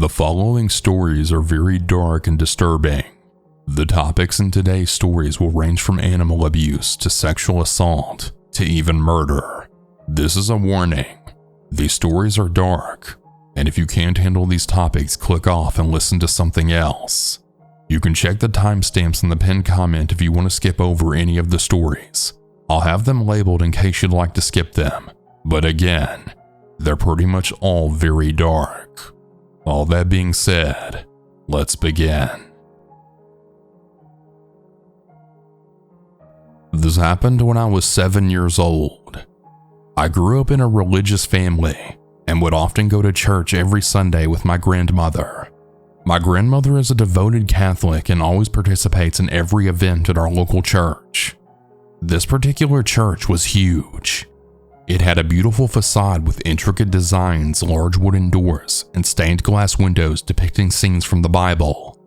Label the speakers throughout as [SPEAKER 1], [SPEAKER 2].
[SPEAKER 1] The following stories are very dark and disturbing. The topics in today's stories will range from animal abuse to sexual assault to even murder. This is a warning. These stories are dark, and if you can't handle these topics, click off and listen to something else. You can check the timestamps in the pinned comment if you want to skip over any of the stories. I'll have them labeled in case you'd like to skip them, but again, they're pretty much all very dark. All that being said, let's begin. This happened when I was 7 years old. I grew up in a religious family and would often go to church every Sunday with my grandmother. My grandmother is a devoted Catholic and always participates in every event at our local church. This particular church was huge. It had a beautiful facade with intricate designs, large wooden doors, and stained glass windows depicting scenes from the Bible.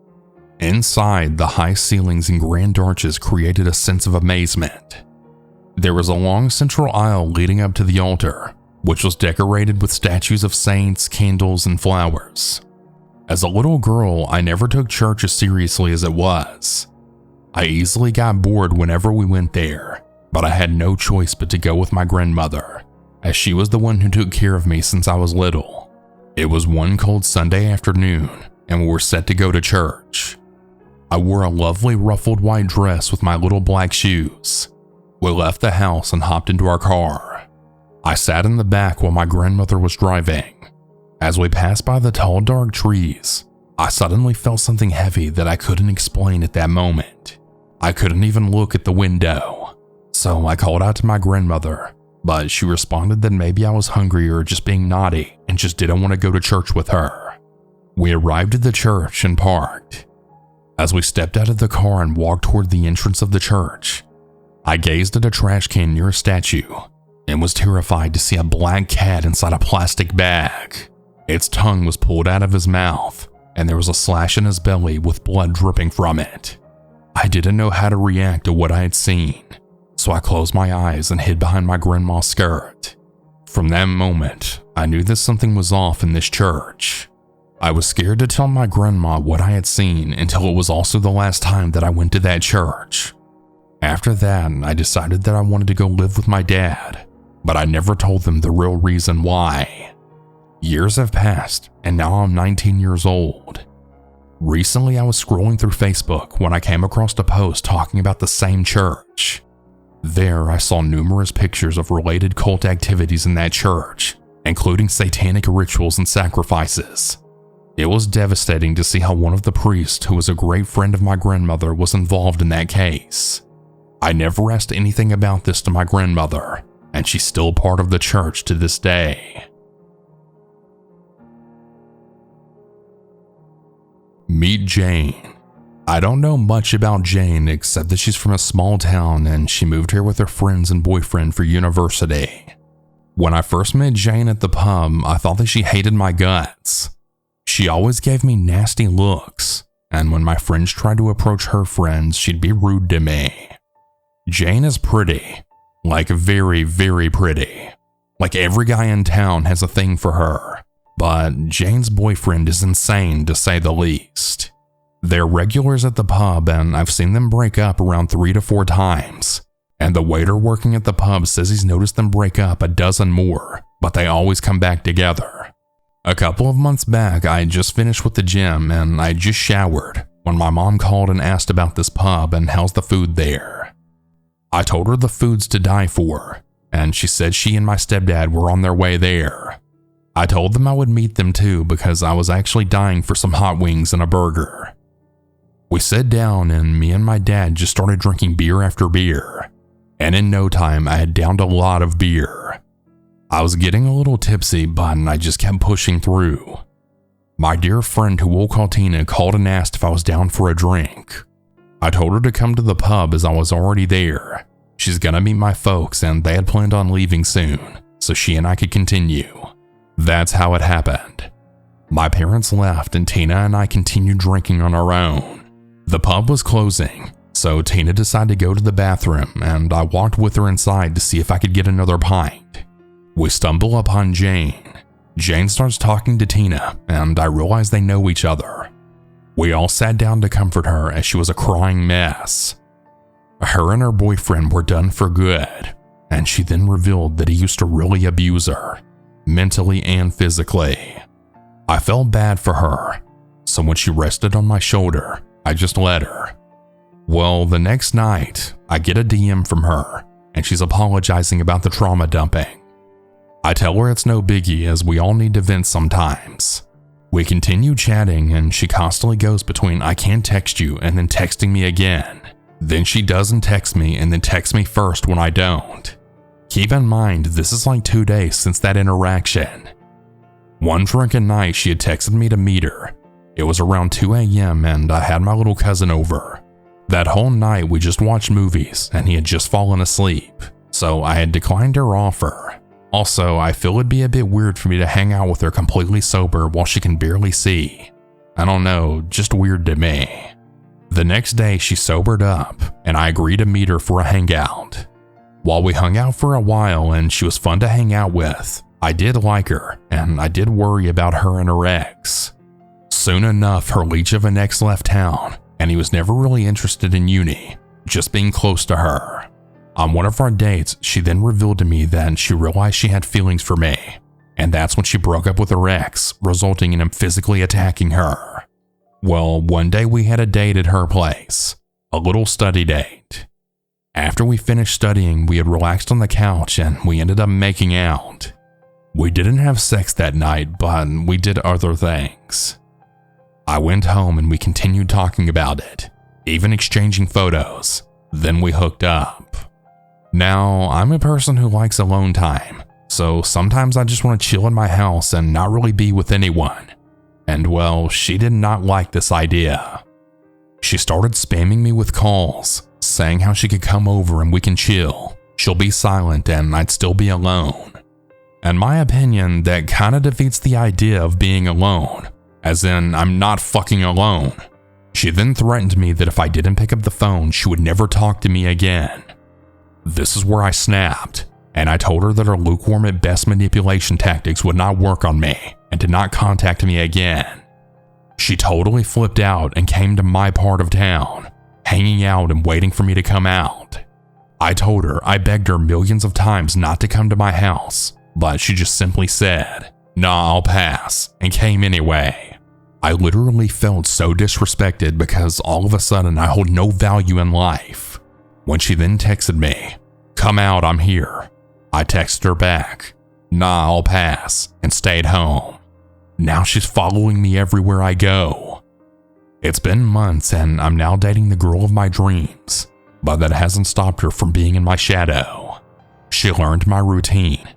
[SPEAKER 1] Inside, the high ceilings and grand arches created a sense of amazement. There was a long central aisle leading up to the altar, which was decorated with statues of saints, candles, and flowers. As a little girl, I never took church as seriously as it was. I easily got bored whenever we went there, but I had no choice but to go with my grandmother, as she was the one who took care of me since I was little. It was one cold Sunday afternoon, and we were set to go to church. I wore a lovely ruffled white dress with my little black shoes. We left the house and hopped into our car. I sat in the back while my grandmother was driving. As we passed by the tall dark trees, I suddenly felt something heavy that I couldn't explain at that moment. I couldn't even look at the window, so I called out to my grandmother, but she responded that maybe I was hungry or just being naughty and just didn't want to go to church with her. We arrived at the church and parked. As we stepped out of the car and walked toward the entrance of the church, I gazed at a trash can near a statue and was terrified to see a black cat inside a plastic bag. Its tongue was pulled out of his mouth, and there was a slash in his belly with blood dripping from it. I didn't know how to react to what I had seen, so I closed my eyes and hid behind my grandma's skirt. From that moment, I knew that something was off in this church. I was scared to tell my grandma what I had seen until it was also the last time that I went to that church. After that, I decided that I wanted to go live with my dad, but I never told them the real reason why. Years have passed, and now I'm 19 years old. Recently, I was scrolling through Facebook when I came across a post talking about the same church. There, I saw numerous pictures of related cult activities in that church, including satanic rituals and sacrifices. It was devastating to see how one of the priests, who was a great friend of my grandmother, was involved in that case. I never asked anything about this to my grandmother, and she's still part of the church to this day. Meet Jane. I don't know much about Jane except that she's from a small town and she moved here with her friends and boyfriend for university. When I first met Jane at the pub, I thought that she hated my guts. She always gave me nasty looks, and when my friends tried to approach her friends, she'd be rude to me. Jane is pretty, like very, very pretty. Like every guy in town has a thing for her, but Jane's boyfriend is insane to say the least. They're regulars at the pub and I've seen them break up around 3 to 4 times, and the waiter working at the pub says he's noticed them break up a dozen more, but they always come back together. A couple of months back, I had just finished with the gym and I just showered when my mom called and asked about this pub and how's the food there. I told her the food's to die for, and she said she and my stepdad were on their way there. I told them I would meet them too because I was actually dying for some hot wings and a burger. We sat down and me and my dad just started drinking beer after beer, and in no time I had downed a lot of beer. I was getting a little tipsy, but I just kept pushing through. My dear friend, who we'll call Tina, called and asked if I was down for a drink. I told her to come to the pub as I was already there. She's gonna meet my folks and they had planned on leaving soon, so she and I could continue. That's how it happened. My parents left and Tina and I continued drinking on our own. The pub was closing, so Tina decided to go to the bathroom and I walked with her inside to see if I could get another pint. We stumble upon Jane. Jane starts talking to Tina, and I realize they know each other. We all sat down to comfort her as she was a crying mess. Her and her boyfriend were done for good, and she then revealed that he used to really abuse her, mentally and physically. I felt bad for her, so when she rested on my shoulder, I just let her. Well, the next night, I get a DM from her, and she's apologizing about the trauma dumping. I tell her it's no biggie as we all need to vent sometimes. We continue chatting and she constantly goes between "I can't text you" and then texting me again. Then she doesn't text me and then texts me first when I don't. Keep in mind, this is like 2 days since that interaction. One drunken night she had texted me to meet her. It was around 2 a.m. and I had my little cousin over. That whole night we just watched movies and he had just fallen asleep, so I had declined her offer. Also, I feel it'd be a bit weird for me to hang out with her completely sober while she can barely see. I don't know, just weird to me. The next day she sobered up and I agreed to meet her for a hangout. While we hung out for a while and she was fun to hang out with, I did like her and I did worry about her and her ex. Soon enough, her leech of an ex left town and he was never really interested in uni, just being close to her. On one of our dates, she then revealed to me that she realized she had feelings for me, and that's when she broke up with her ex, resulting in him physically attacking her. Well, one day we had a date at her place, a little study date. After we finished studying, we had relaxed on the couch and we ended up making out. We didn't have sex that night, but we did other things. I went home and we continued talking about it, even exchanging photos. Then we hooked up. Now, I'm a person who likes alone time, so sometimes I just want to chill in my house and not really be with anyone. And well, she did not like this idea. She started spamming me with calls, saying how she could come over and we can chill. She'll be silent and I'd still be alone. In my opinion, that kinda defeats the idea of being alone, as in I'm not fucking alone. She then threatened me that if I didn't pick up the phone, she would never talk to me again. This is where I snapped, and I told her that her lukewarm at best manipulation tactics would not work on me and to not contact me again. She totally flipped out and came to my part of town, hanging out and waiting for me to come out. I told her I begged her millions of times not to come to my house, but she just simply said, "Nah, I'll pass," and came anyway. I literally felt so disrespected because all of a sudden I hold no value in life. When she then texted me, "Come out, I'm here," I texted her back, "Nah, I'll pass," and stayed home. Now she's following me everywhere I go. It's been months and I'm now dating the girl of my dreams, but that hasn't stopped her from being in my shadow. She learned my routine.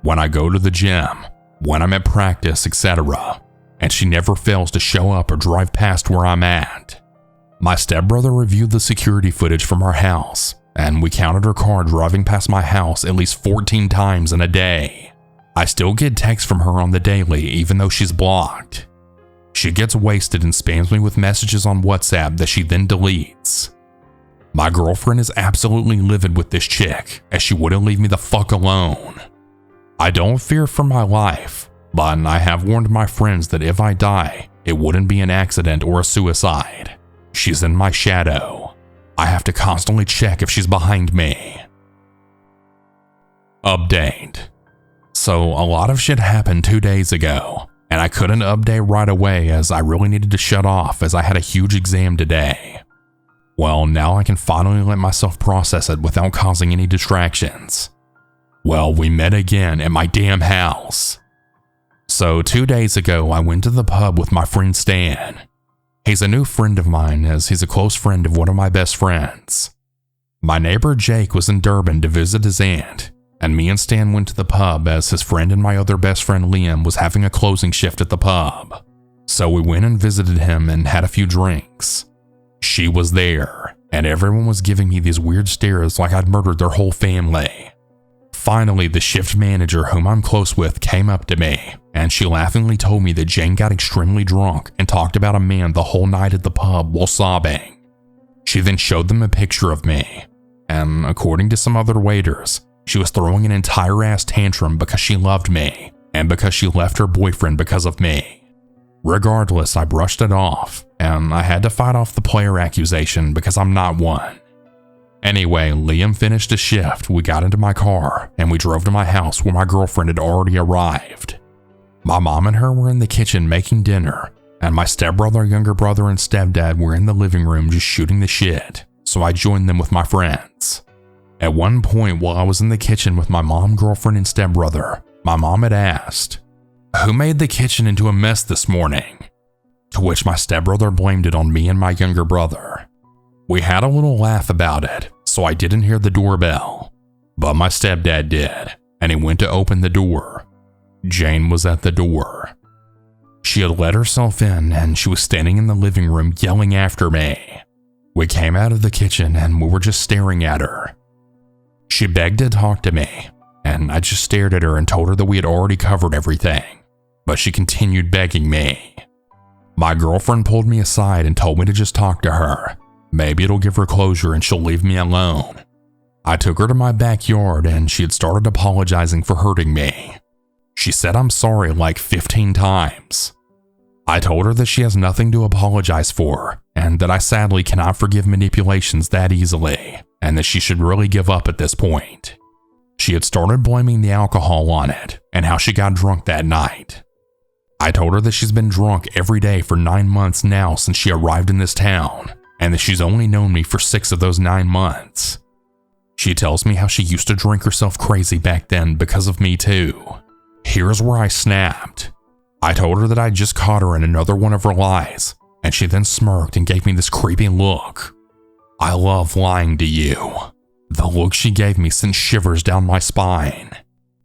[SPEAKER 1] When I go to the gym, when I'm at practice, etc., and she never fails to show up or drive past where I'm at. My stepbrother reviewed the security footage from our house, and we counted her car driving past my house at least 14 times in a day. I still get texts from her on the daily even though she's blocked. She gets wasted and spams me with messages on WhatsApp that she then deletes. My girlfriend is absolutely livid with this chick as she wouldn't leave me the fuck alone. I don't fear for my life, but I have warned my friends that if I die, it wouldn't be an accident or a suicide. She's in my shadow. I have to constantly check if she's behind me. Update. So a lot of shit happened 2 days ago, and I couldn't update right away as I really needed to shut off as I had a huge exam today. Well, now I can finally let myself process it without causing any distractions. Well, we met again at my damn house. So 2 days ago, I went to the pub with my friend Stan. He's a new friend of mine as he's a close friend of one of my best friends. My neighbor Jake was in Durban to visit his aunt, and me and Stan went to the pub as his friend and my other best friend Liam was having a closing shift at the pub. So we went and visited him and had a few drinks. She was there, and everyone was giving me these weird stares like I'd murdered their whole family. Finally, the shift manager whom I'm close with came up to me, and she laughingly told me that Jane got extremely drunk and talked about a man the whole night at the pub while sobbing. She then showed them a picture of me, and according to some other waiters, she was throwing an entire ass tantrum because she loved me and because she left her boyfriend because of me. Regardless, I brushed it off, and I had to fight off the player accusation because I'm not one. Anyway, Liam finished his shift, we got into my car, and we drove to my house where my girlfriend had already arrived. My mom and her were in the kitchen making dinner, and my stepbrother, younger brother, and stepdad were in the living room just shooting the shit, so I joined them with my friends. At one point while I was in the kitchen with my mom, girlfriend, and stepbrother, my mom had asked, "Who made the kitchen into a mess this morning?" To which my stepbrother blamed it on me and my younger brother. We had a little laugh about it, so I didn't hear the doorbell, but my stepdad did, and he went to open the door. Jane was at the door. She had let herself in, and she was standing in the living room yelling after me. We came out of the kitchen and we were just staring at her. She begged to talk to me, and I just stared at her and told her that we had already covered everything, but she continued begging me. My girlfriend pulled me aside and told me to just talk to her. Maybe it'll give her closure and she'll leave me alone. I took her to my backyard and she had started apologizing for hurting me. She said I'm sorry like 15 times. I told her that she has nothing to apologize for and that I sadly cannot forgive manipulations that easily and that she should really give up at this point. She had started blaming the alcohol on it and how she got drunk that night. I told her that she's been drunk every day for 9 months now since she arrived in this town and that she's only known me for 6 of those 9 months. She tells me how she used to drink herself crazy back then because of me too. Here's where I snapped. I told her that I just caught her in another one of her lies, and she then smirked and gave me this creepy look. I love lying to you. The look she gave me sent shivers down my spine.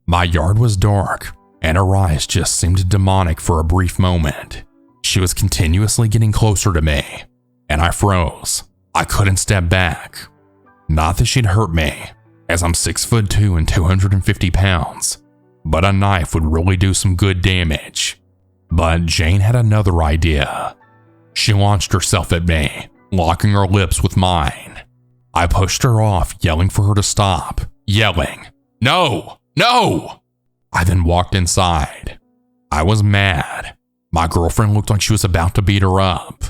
[SPEAKER 1] My yard was dark, and her eyes just seemed demonic for a brief moment. She was continuously getting closer to me, and I froze. I couldn't step back. Not that she'd hurt me, as I'm 6'2" and 250 pounds, but a knife would really do some good damage. But Jane had another idea. She launched herself at me, locking her lips with mine. I pushed her off, yelling for her to stop, yelling, "No, no!" I then walked inside. I was mad. My girlfriend looked like she was about to beat her up.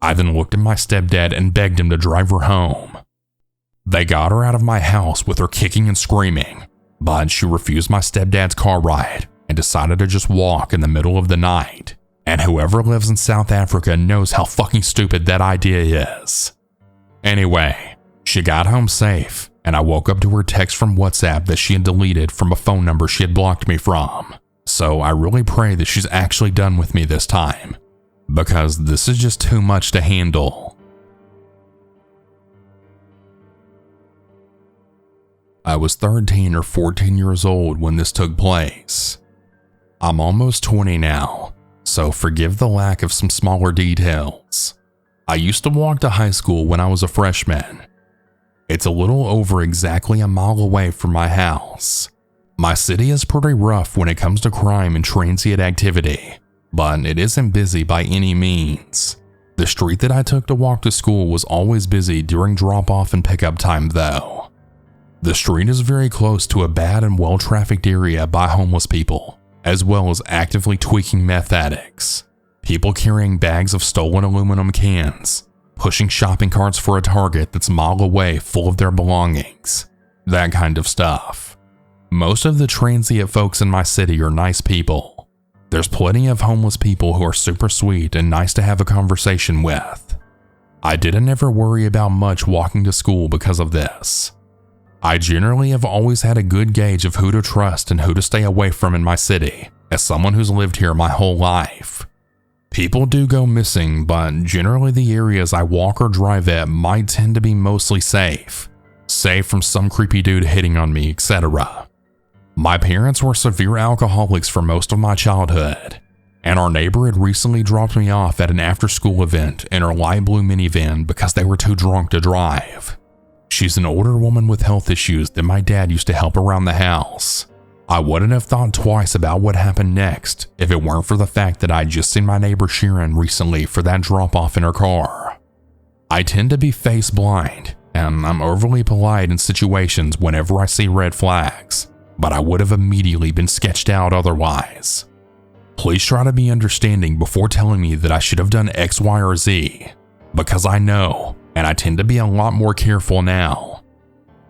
[SPEAKER 1] I then looked at my stepdad and begged him to drive her home. They got her out of my house with her kicking and screaming, but she refused my stepdad's car ride and decided to just walk in the middle of the night. And whoever lives in South Africa knows how fucking stupid that idea is. Anyway, she got home safe, and I woke up to her text from WhatsApp that she had deleted from a phone number she had blocked me from. So I really pray that she's actually done with me this time, because this is just too much to handle. I was 13 or 14 years old when this took place. I'm almost 20 now, so forgive the lack of some smaller details. I used to walk to high school when I was a freshman. It's a little over exactly a mile away from my house. My city is pretty rough when it comes to crime and transient activity, but it isn't busy by any means. The street that I took to walk to school was always busy during drop-off and pickup time though. The street is very close to a bad and well-trafficked area by homeless people, as well as actively tweaking meth addicts, people carrying bags of stolen aluminum cans, pushing shopping carts for a Target that's a mile away full of their belongings, that kind of stuff. Most of the transient folks in my city are nice people. There's plenty of homeless people who are super sweet and nice to have a conversation with. I didn't ever worry about much walking to school because of this. I generally have always had a good gauge of who to trust and who to stay away from in my city, as someone who's lived here my whole life. People do go missing, but generally the areas I walk or drive at might tend to be mostly safe from some creepy dude hitting on me, etc. My parents were severe alcoholics for most of my childhood, and our neighbor had recently dropped me off at an after-school event in her light blue minivan because they were too drunk to drive. She's an older woman with health issues that my dad used to help around the house. I wouldn't have thought twice about what happened next if it weren't for the fact that I'd just seen my neighbor Sharon recently for that drop-off in her car. I tend to be face blind, and I'm overly polite in situations whenever I see red flags, but I would have immediately been sketched out otherwise. Please try to be understanding before telling me that I should have done X, Y, or Z, because I know, and I tend to be a lot more careful now.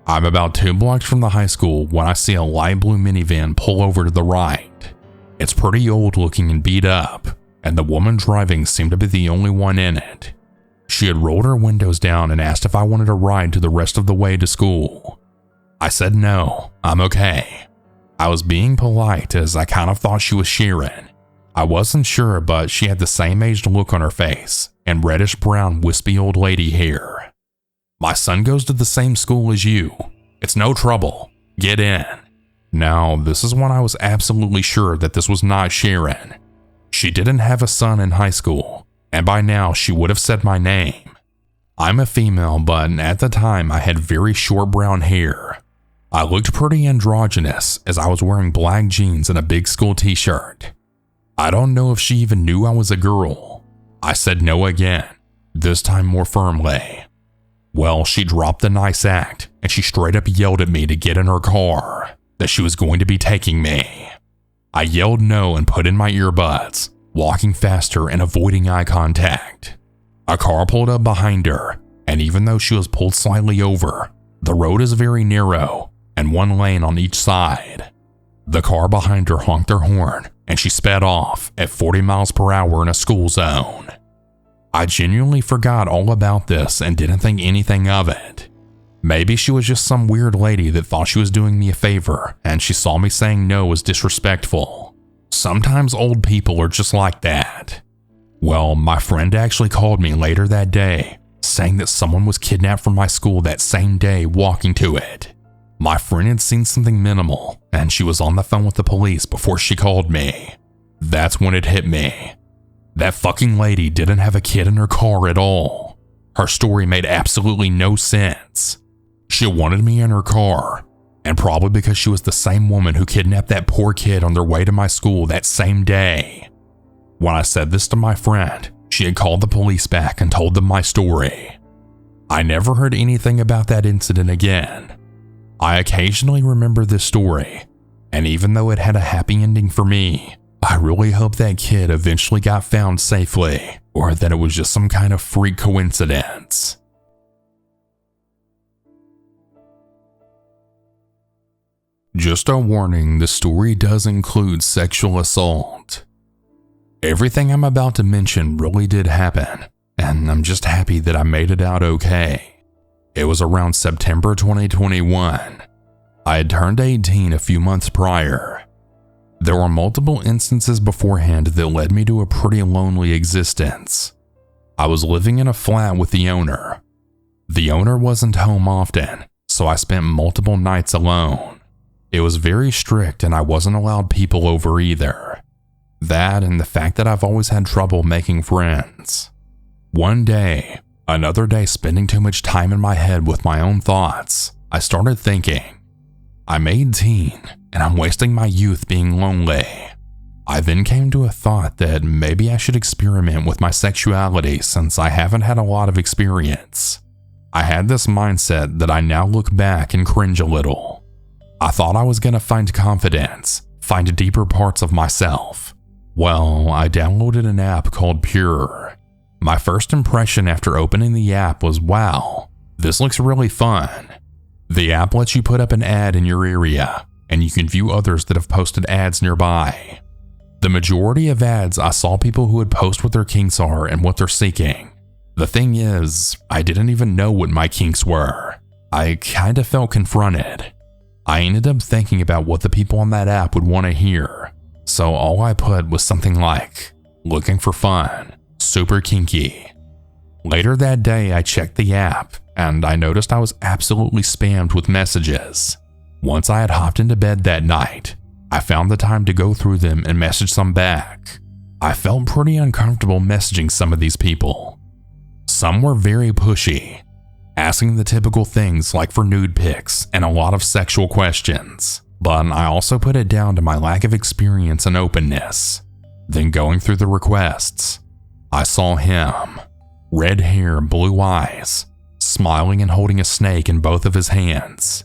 [SPEAKER 1] I'm about 2 blocks from the high school when I see a light blue minivan pull over to the right. It's pretty old looking and beat up, and the woman driving seemed to be the only one in it. She had rolled her windows down and asked if I wanted a ride to the rest of the way to school. I said no, I'm okay. I was being polite as I kind of thought she was Sharon. I wasn't sure, but she had the same aged look on her face and reddish brown wispy old lady hair. My son goes to the same school as you. It's no trouble. Get in. Now, this is when I was absolutely sure that this was not Sharon. She didn't have a son in high school, and by now she would have said my name. I'm a female, but at the time I had very short brown hair. I looked pretty androgynous as I was wearing black jeans and a big school t-shirt. I don't know if she even knew I was a girl. I said no again, this time more firmly. Well, she dropped the nice act and she straight up yelled at me to get in her car, that she was going to be taking me. I yelled no and put in my earbuds, walking faster and avoiding eye contact. A car pulled up behind her, and even though she was pulled slightly over, the road is very narrow and 1 lane on each side. The car behind her honked her horn and she sped off at 40 miles per hour in a school zone. I genuinely forgot all about this and didn't think anything of it. Maybe she was just some weird lady that thought she was doing me a favor and she saw me saying no as disrespectful. Sometimes old people are just like that. Well, my friend actually called me later that day, saying that someone was kidnapped from my school that same day walking to it. My friend had seen something minimal, and she was on the phone with the police before she called me. That's when it hit me. That fucking lady didn't have a kid in her car at all. Her story made absolutely no sense. She wanted me in her car, and probably because she was the same woman who kidnapped that poor kid on their way to my school that same day. When I said this to my friend, she had called the police back and told them my story. I never heard anything about that incident again. I occasionally remember this story, and even though it had a happy ending for me, I really hope that kid eventually got found safely, or that it was just some kind of freak coincidence. Just a warning, the story does include sexual assault. Everything I'm about to mention really did happen, and I'm just happy that I made it out okay. It was around September 2021. I had turned 18 a few months prior. There were multiple instances beforehand that led me to a pretty lonely existence. I was living in a flat with the owner. The owner wasn't home often, so I spent multiple nights alone. It was very strict and I wasn't allowed people over either. That and the fact that I've always had trouble making friends. One day, another day spending too much time in my head with my own thoughts, I started thinking, I'm 18 and I'm wasting my youth being lonely. I then came to a thought that maybe I should experiment with my sexuality since I haven't had a lot of experience. I had this mindset that I now look back and cringe a little. I thought I was going to find confidence, find deeper parts of myself. Well, I downloaded an app called Pure. My first impression after opening the app was, wow, this looks really fun. The app lets you put up an ad in your area, and you can view others that have posted ads nearby. The majority of ads I saw people who would post what their kinks are and what they're seeking. The thing is, I didn't even know what my kinks were. I kinda felt confronted. I ended up thinking about what the people on that app would want to hear, so all I put was something like, looking for fun, super kinky. Later that day I checked the app and I noticed I was absolutely spammed with messages. Once I had hopped into bed that night, I found the time to go through them and message some back. I felt pretty uncomfortable messaging some of these people. Some were very pushy, asking the typical things like for nude pics and a lot of sexual questions, but I also put it down to my lack of experience and openness. Then going through the requests, I saw him, red hair, blue eyes, smiling and holding a snake in both of his hands.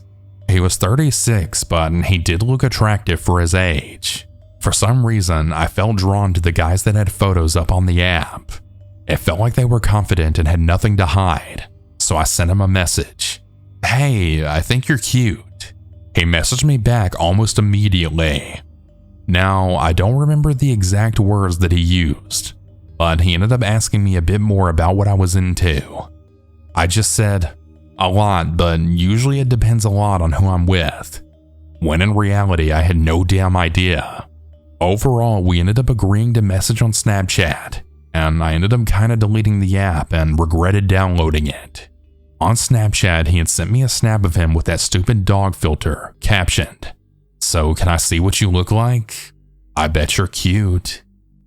[SPEAKER 1] He was 36, but he did look attractive for his age. For some reason, I felt drawn to the guys that had photos up on the app. It felt like they were confident and had nothing to hide, so I sent him a message. "Hey, I think you're cute." He messaged me back almost immediately. Now, I don't remember the exact words that he used, but he ended up asking me a bit more about what I was into. I just said, "A lot, but usually it depends a lot on who I'm with," when in reality I had no damn idea. Overall, we ended up agreeing to message on Snapchat, and I ended up kind of deleting the app and regretted downloading it. On Snapchat, he had sent me a snap of him with that stupid dog filter, captioned, "So can I see what you look like? I bet you're cute."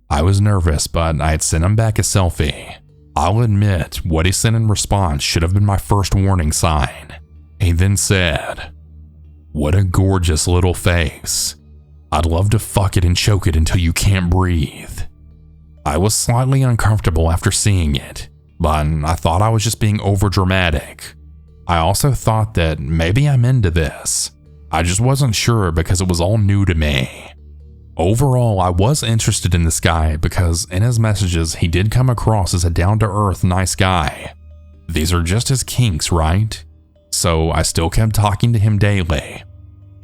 [SPEAKER 1] I was nervous, but I had sent him back a selfie. I'll admit, what he sent in response should have been my first warning sign. He then said, "What a gorgeous little face. I'd love to fuck it and choke it until you can't breathe." I was slightly uncomfortable after seeing it, but I thought I was just being overdramatic. I also thought that maybe I'm into this. I just wasn't sure because it was all new to me. Overall, I was interested in this guy because in his messages he did come across as a down-to-earth nice guy. These are just his kinks, right? So I still kept talking to him daily.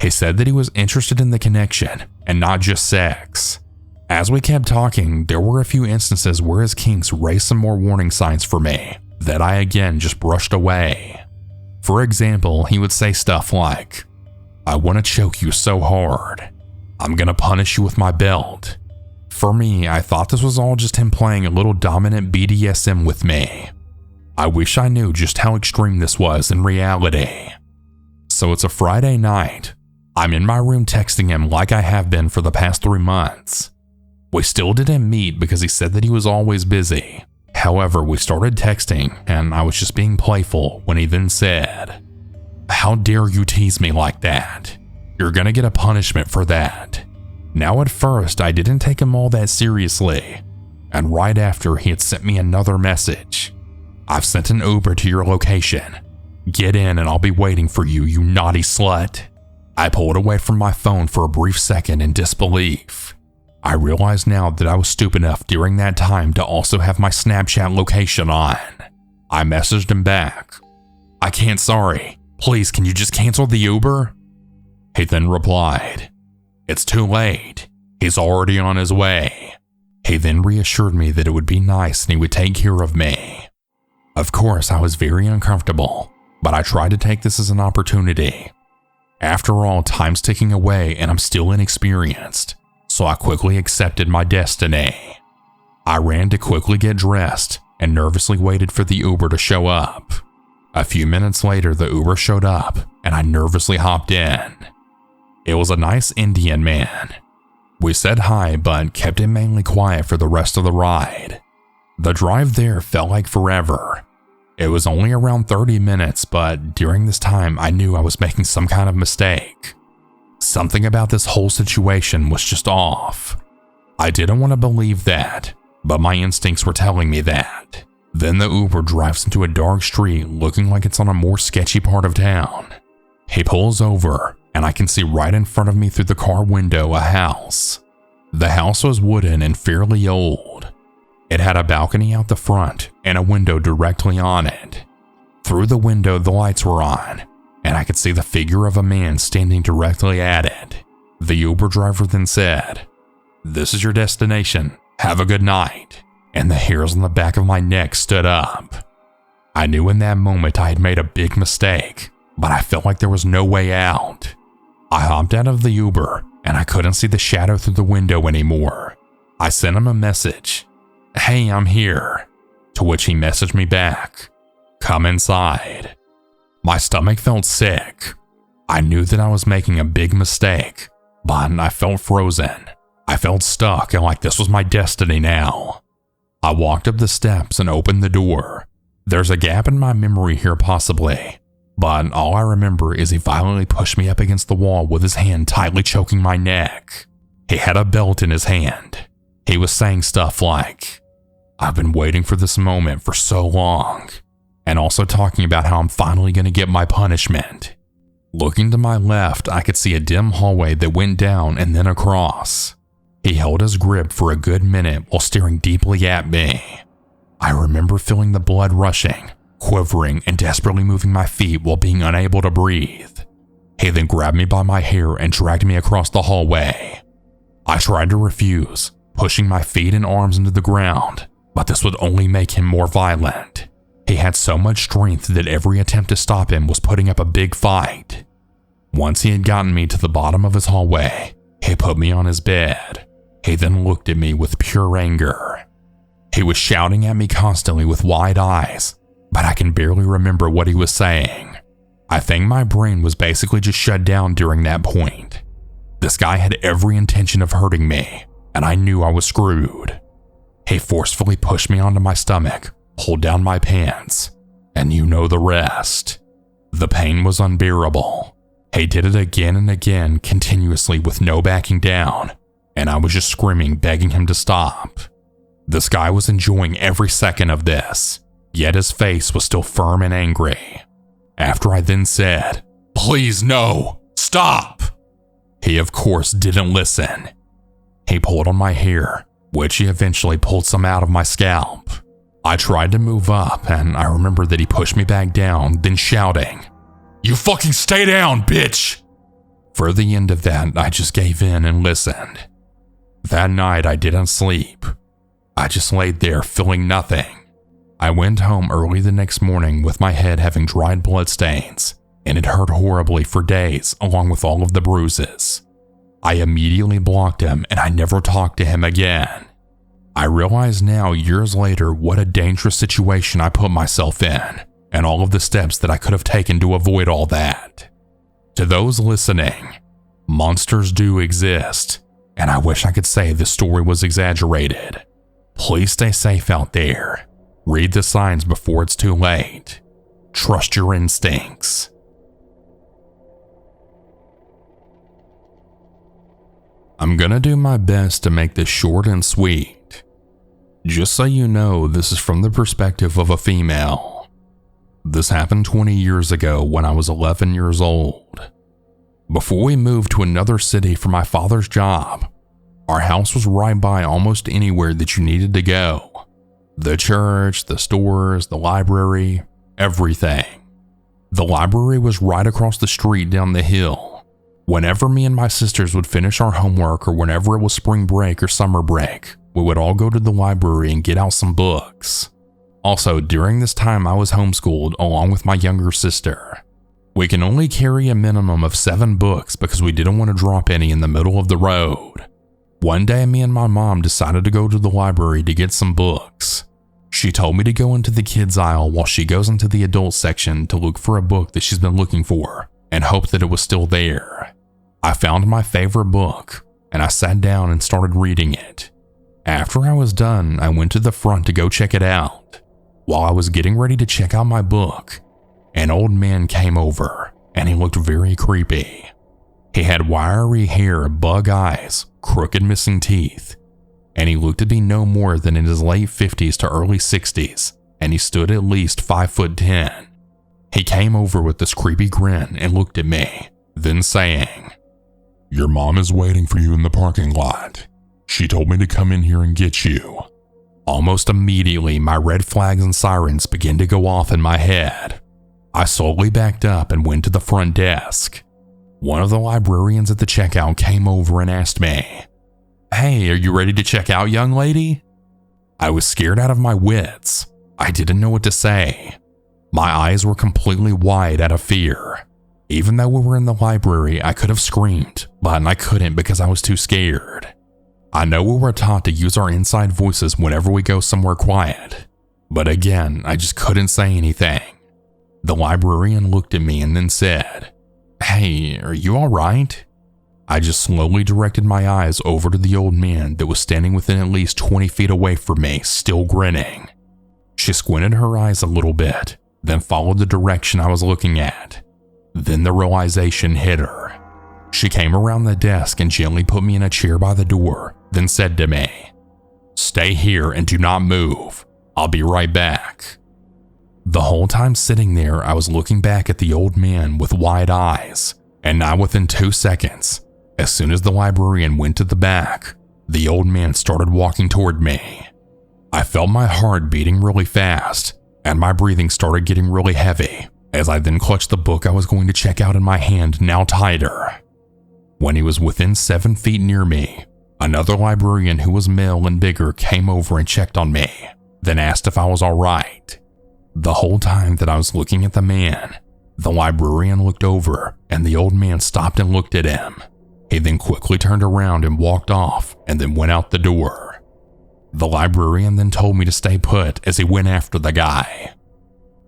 [SPEAKER 1] He said that he was interested in the connection and not just sex. As we kept talking, there were a few instances where his kinks raised some more warning signs for me that I again just brushed away. For example, he would say stuff like, "I want to choke you so hard. I'm gonna punish you with my belt." For me, I thought this was all just him playing a little dominant BDSM with me. I wish I knew just how extreme this was in reality. So it's a Friday night. I'm in my room texting him like I have been for the past 3 months. We still didn't meet because he said that he was always busy. However, we started texting and I was just being playful when he then said, "How dare you tease me like that? You're gonna get a punishment for that." Now at first, I didn't take him all that seriously, and right after he had sent me another message. "I've sent an Uber to your location. Get in and I'll be waiting for you, you naughty slut." I pulled away from my phone for a brief second in disbelief. I realize now that I was stupid enough during that time to also have my Snapchat location on. I messaged him back, "I can't, sorry. Please, can you just cancel the Uber?" He then replied, "It's too late. He's already on his way." He then reassured me that it would be nice and he would take care of me. Of course, I was very uncomfortable, but I tried to take this as an opportunity. After all, time's ticking away and I'm still inexperienced, so I quickly accepted my destiny. I ran to quickly get dressed and nervously waited for the Uber to show up. A few minutes later, the Uber showed up and I nervously hopped in. It was a nice Indian man. We said hi, but kept him mainly quiet for the rest of the ride. The drive there felt like forever. It was only around 30 minutes, but during this time I knew I was making some kind of mistake. Something about this whole situation was just off. I didn't want to believe that, but my instincts were telling me that. Then the Uber drives into a dark street looking like it's on a more sketchy part of town. He pulls over, and I can see right in front of me through the car window a house. The house was wooden and fairly old. It had a balcony out the front and a window directly on it. Through the window, the lights were on, and I could see the figure of a man standing directly at it. The Uber driver then said, "This is your destination. Have a good night." And the hairs on the back of my neck stood up. I knew in that moment I had made a big mistake, but I felt like there was no way out. I hopped out of the Uber, and I couldn't see the shadow through the window anymore. I sent him a message, "Hey, I'm here," to which he messaged me back, "Come inside." My stomach felt sick. I knew that I was making a big mistake, but I felt frozen. I felt stuck and like this was my destiny now. I walked up the steps and opened the door. There's a gap in my memory here possibly, but all I remember is he violently pushed me up against the wall with his hand tightly choking my neck. He had a belt in his hand. He was saying stuff like, "I've been waiting for this moment for so long," and also talking about how I'm finally going to get my punishment. Looking to my left, I could see a dim hallway that went down and then across. He held his grip for a good minute while staring deeply at me. I remember feeling the blood rushing, quivering, and desperately moving my feet while being unable to breathe. He then grabbed me by my hair and dragged me across the hallway. I tried to refuse, pushing my feet and arms into the ground, but this would only make him more violent. He had so much strength that every attempt to stop him was putting up a big fight. Once he had gotten me to the bottom of his hallway, he put me on his bed. He then looked at me with pure anger. He was shouting at me constantly with wide eyes, but I can barely remember what he was saying. I think my brain was basically just shut down during that point. This guy had every intention of hurting me, and I knew I was screwed. He forcefully pushed me onto my stomach, pulled down my pants, and you know the rest. The pain was unbearable. He did it again and again, continuously with no backing down, and I was just screaming, begging him to stop. This guy was enjoying every second of this, yet his face was still firm and angry. After I then said, "Please no, stop!" he of course didn't listen. He pulled on my hair, which he eventually pulled some out of my scalp. I tried to move up, and I remember that he pushed me back down, then shouting, "You fucking stay down, bitch!" For the end of that, I just gave in and listened. That night, I didn't sleep. I just laid there feeling nothing. I went home early the next morning with my head having dried bloodstains, and it hurt horribly for days along with all of the bruises. I immediately blocked him and I never talked to him again. I realize now, years later, what a dangerous situation I put myself in, and all of the steps that I could have taken to avoid all that. To those listening, monsters do exist, and I wish I could say this story was exaggerated. Please stay safe out there. Read the signs before it's too late. Trust your instincts. I'm gonna do my best to make this short and sweet. Just so you know, this is from the perspective of a female. This happened 20 years ago when I was 11 years old. Before we moved to another city for my father's job, our house was right by almost anywhere that you needed to go. The church, the stores, the library, everything. The library was right across the street down the hill. Whenever me and my sisters would finish our homework, or whenever it was spring break or summer break, we would all go to the library and get out some books. Also, during this time I was homeschooled along with my younger sister. We can only carry a minimum of 7 books because we didn't want to drop any in the middle of the road. One day me and my mom decided to go to the library to get some books. She told me to go into the kids aisle while she goes into the adult section to look for a book that she's been looking for and hope that it was still there. I found my favorite book and I sat down and started reading it. After I was done, I went to the front to go check it out. While I was getting ready to check out my book, an old man came over and he looked very creepy. He had wiry hair, bug eyes, crooked missing teeth, and he looked to be no more than in his late 50s to early 60s, and he stood at least 5'10". He came over with this creepy grin and looked at me, then saying, "Your mom is waiting for you in the parking lot. She told me to come in here and get you." Almost immediately, my red flags and sirens began to go off in my head. I slowly backed up and went to the front desk. One of the librarians at the checkout came over and asked me, "Hey, are you ready to check out, young lady?" I was scared out of my wits. I didn't know what to say. My eyes were completely wide out of fear. Even though we were in the library, I could have screamed, but I couldn't because I was too scared. I know we were taught to use our inside voices whenever we go somewhere quiet, but again, I just couldn't say anything. The librarian looked at me and then said, "Hey, are you all right?" I just slowly directed my eyes over to the old man that was standing within at least 20 feet away from me, still grinning. She squinted her eyes a little bit, then followed the direction I was looking at. Then the realization hit her. She came around the desk and gently put me in a chair by the door, then said to me, "Stay here and do not move. I'll be right back." The whole time sitting there, I was looking back at the old man with wide eyes, and not within 2 seconds, as soon as the librarian went to the back, the old man started walking toward me. I felt my heart beating really fast, and my breathing started getting really heavy, as I then clutched the book I was going to check out in my hand now tighter. When he was within 7 feet near me, another librarian who was male and bigger came over and checked on me, then asked if I was alright. The whole time that I was looking at the man, the librarian looked over and the old man stopped and looked at him. He then quickly turned around and walked off and then went out the door. The librarian then told me to stay put as he went after the guy.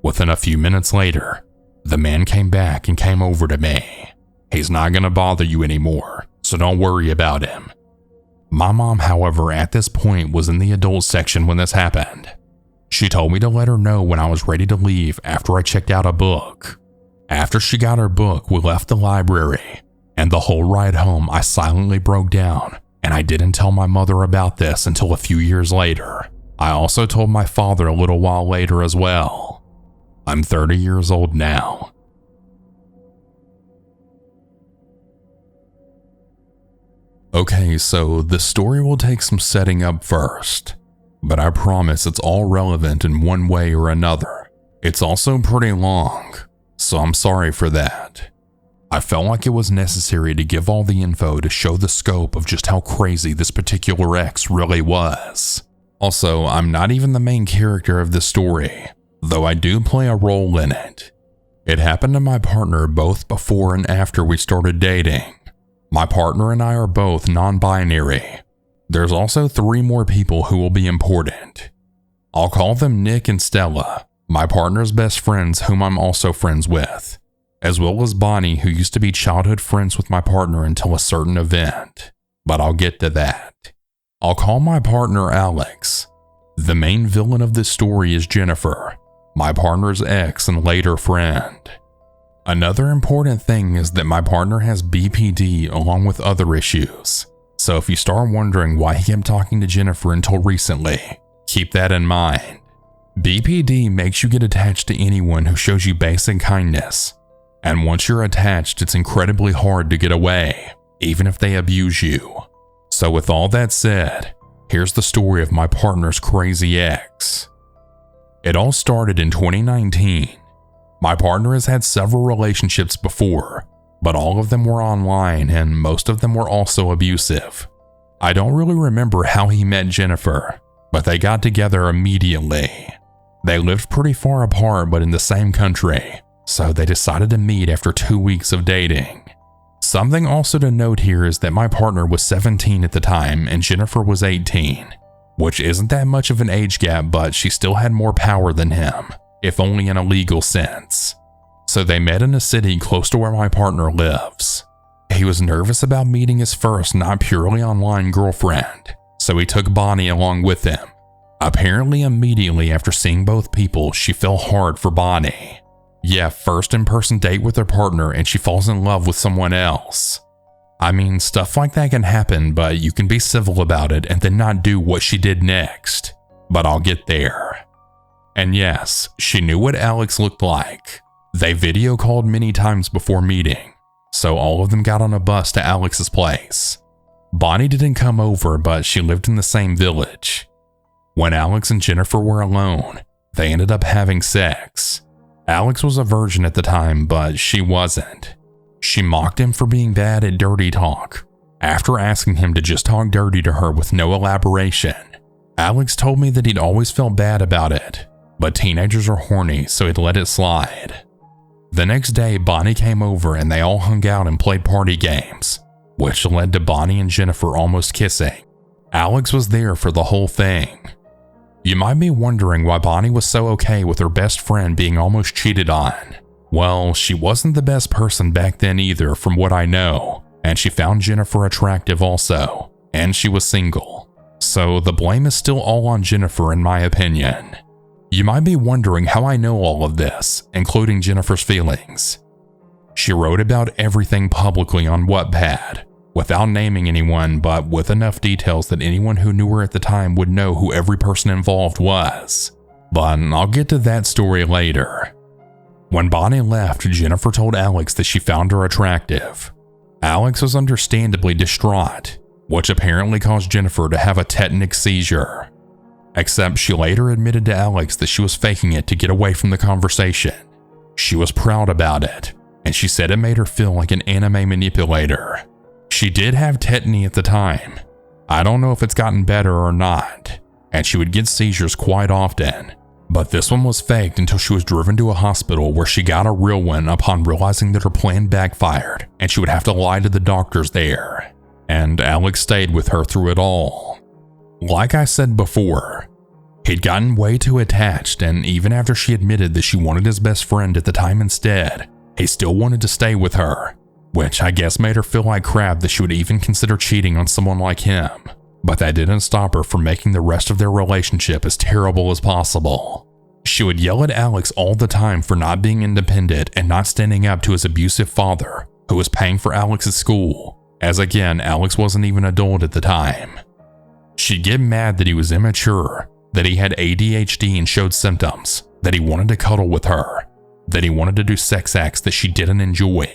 [SPEAKER 1] Within a few minutes later, the man came back and came over to me. He's not going to bother you anymore, so don't worry about him. My mom, however, at this point was in the adult section when this happened. She told me to let her know when I was ready to leave after I checked out a book. After she got her book, we left the library, and the whole ride home I silently broke down, and I didn't tell my mother about this until a few years later. I also told my father a little while later as well. I'm 30 years old now. Okay, so the story will take some setting up first, but I promise it's all relevant in one way or another. It's also pretty long, so I'm sorry for that. I felt like it was necessary to give all the info to show the scope of just how crazy this particular ex really was. Also, I'm not even the main character of the story, though I do play a role in it. It happened to my partner both before and after we started dating. My partner and I are both non-binary. There's also 3 more people who will be important. I'll call them Nick and Stella, my partner's best friends whom I'm also friends with, as well as Bonnie, who used to be childhood friends with my partner until a certain event, but I'll get to that. I'll call my partner Alex. The main villain of this story is Jennifer, my partner's ex and later friend. Another important thing is that my partner has BPD along with other issues, so if you start wondering why he kept talking to Jennifer until recently, keep that in mind. BPD makes you get attached to anyone who shows you basic kindness, and once you're attached, it's incredibly hard to get away, even if they abuse you. So with all that said, here's the story of my partner's crazy ex. It all started in 2019. My partner has had several relationships before, but all of them were online and most of them were also abusive. I don't really remember how he met Jennifer, but they got together immediately. They lived pretty far apart but in the same country, so they decided to meet after 2 weeks of dating. Something also to note here is that my partner was 17 at the time and Jennifer was 18, which isn't that much of an age gap, but she still had more power than him, if only in a legal sense. So they met in a city close to where my partner lives. He was nervous about meeting his first not purely online girlfriend, so he took Bonnie along with him. Apparently immediately after seeing both people, she fell hard for Bonnie. Yeah, first in-person date with her partner and she falls in love with someone else. I mean, stuff like that can happen, but you can be civil about it and then not do what she did next. But I'll get there. And yes, she knew what Alex looked like. They video called many times before meeting, so all of them got on a bus to Alex's place. Bonnie didn't come over, but she lived in the same village. When Alex and Jennifer were alone, they ended up having sex. Alex was a virgin at the time, but she wasn't. She mocked him for being bad at dirty talk. After asking him to just talk dirty to her with no elaboration, Alex told me that he'd always felt bad about it, but teenagers are horny, so he'd let it slide. The next day, Bonnie came over and they all hung out and played party games, which led to Bonnie and Jennifer almost kissing. Alex was there for the whole thing. You might be wondering why Bonnie was so okay with her best friend being almost cheated on. Well, she wasn't the best person back then either from what I know, and she found Jennifer attractive also, and she was single. So the blame is still all on Jennifer in my opinion. You might be wondering how I know all of this, including Jennifer's feelings. She wrote about everything publicly on Wattpad, without naming anyone but with enough details that anyone who knew her at the time would know who every person involved was. but I'll get to that story later. When Bonnie left, Jennifer told Alex that she found her attractive. Alex was understandably distraught, which apparently caused Jennifer to have a tetanic seizure. Except she later admitted to Alex that she was faking it to get away from the conversation. She was proud about it, and she said it made her feel like an anime manipulator. She did have tetany at the time. I don't know if it's gotten better or not, and she would get seizures quite often. But this one was faked until she was driven to a hospital where she got a real one upon realizing that her plan backfired and she would have to lie to the doctors there. And Alex stayed with her through it all. Like I said before, he'd gotten way too attached, and even after she admitted that she wanted his best friend at the time instead, he still wanted to stay with her, which I guess made her feel like crap that she would even consider cheating on someone like him. But that didn't stop her from making the rest of their relationship as terrible as possible. She would yell at Alex all the time for not being independent and not standing up to his abusive father, who was paying for Alex's school, as again, Alex wasn't even adult at the time. She'd get mad that he was immature, that he had ADHD and showed symptoms, that he wanted to cuddle with her, that he wanted to do sex acts that she didn't enjoy.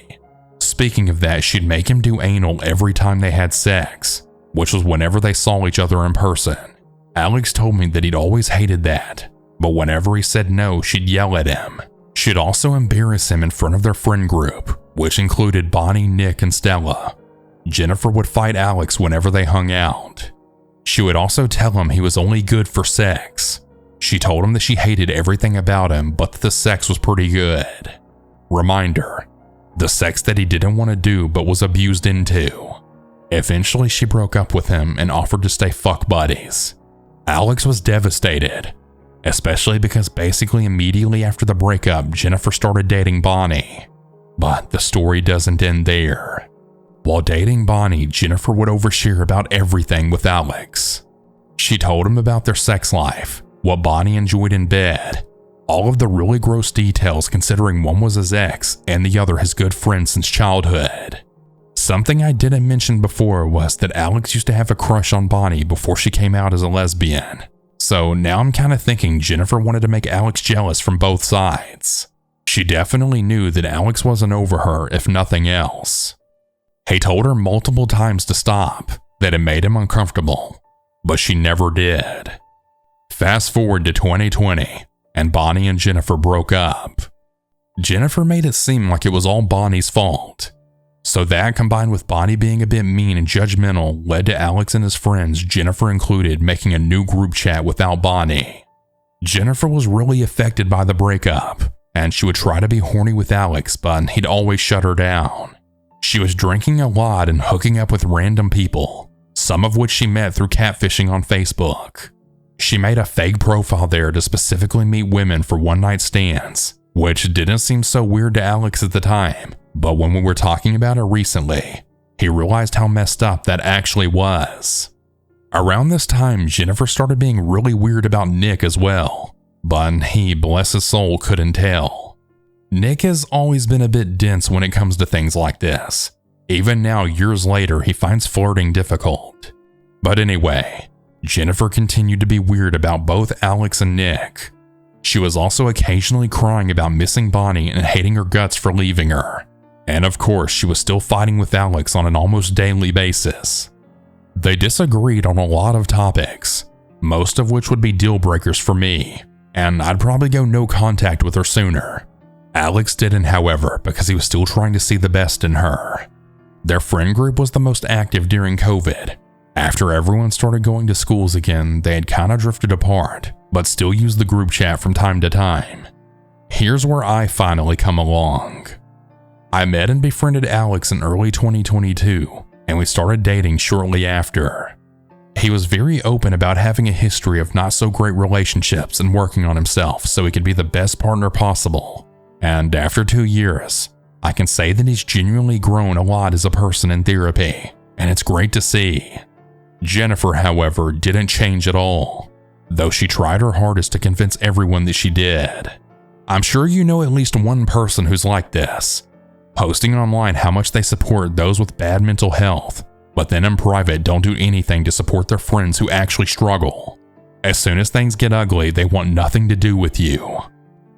[SPEAKER 1] Speaking of that, she'd make him do anal every time they had sex, which was whenever they saw each other in person. Alex told me that he'd always hated that, but whenever he said no, she'd yell at him. She'd also embarrass him in front of their friend group, which included Bonnie, Nick, and Stella. Jennifer would fight Alex whenever they hung out. She would also tell him he was only good for sex. She told him that she hated everything about him, but that the sex was pretty good. Reminder, the sex that he didn't want to do but was abused into. Eventually, she broke up with him and offered to stay fuck buddies. Alex was devastated, especially because basically immediately after the breakup, Jennifer started dating Bonnie. But the story doesn't end there. While dating Bonnie, Jennifer would overshare about everything with Alex. She told him about their sex life, what Bonnie enjoyed in bed, all of the really gross details considering one was his ex and the other his good friend since childhood. Something I didn't mention before was that Alex used to have a crush on Bonnie before she came out as a lesbian. So now I'm kind of thinking Jennifer wanted to make Alex jealous from both sides. She definitely knew that Alex wasn't over her, if nothing else. He told her multiple times to stop, that it made him uncomfortable, but she never did. Fast forward to 2020, and Bonnie and Jennifer broke up. Jennifer made it seem like it was all Bonnie's fault. So that, combined with Bonnie being a bit mean and judgmental, led to Alex and his friends, Jennifer included, making a new group chat without Bonnie. Jennifer was really affected by the breakup, and she would try to be horny with Alex, but he'd always shut her down. She was drinking a lot and hooking up with random people, some of which she met through catfishing on Facebook. She made a fake profile there to specifically meet women for one-night stands, which didn't seem so weird to Alex at the time. But when we were talking about it recently, he realized how messed up that actually was. Around this time, Jennifer started being really weird about Nick as well, but he, bless his soul, couldn't tell. Nick has always been a bit dense when it comes to things like this. Even now, years later, he finds flirting difficult. But anyway, Jennifer continued to be weird about both Alex and Nick. She was also occasionally crying about missing Bonnie and hating her guts for leaving her. And of course, she was still fighting with Alex on an almost daily basis. They disagreed on a lot of topics, most of which would be deal breakers for me, and I'd probably go no contact with her sooner. Alex didn't, however, because he was still trying to see the best in her. Their friend group was the most active during COVID. After everyone started going to schools again, they had kind of drifted apart, but still used the group chat from time to time. Here's where I finally come along. I met and befriended Alex in early 2022, and we started dating shortly after. He was very open about having a history of not so great relationships and working on himself so he could be the best partner possible. And after 2 years, I can say that he's genuinely grown a lot as a person in therapy, and it's great to see. Jennifer, however, didn't change at all, though she tried her hardest to convince everyone that she did. I'm sure you know at least one person who's like this, posting online how much they support those with bad mental health, but then in private don't do anything to support their friends who actually struggle. As soon as things get ugly, they want nothing to do with you.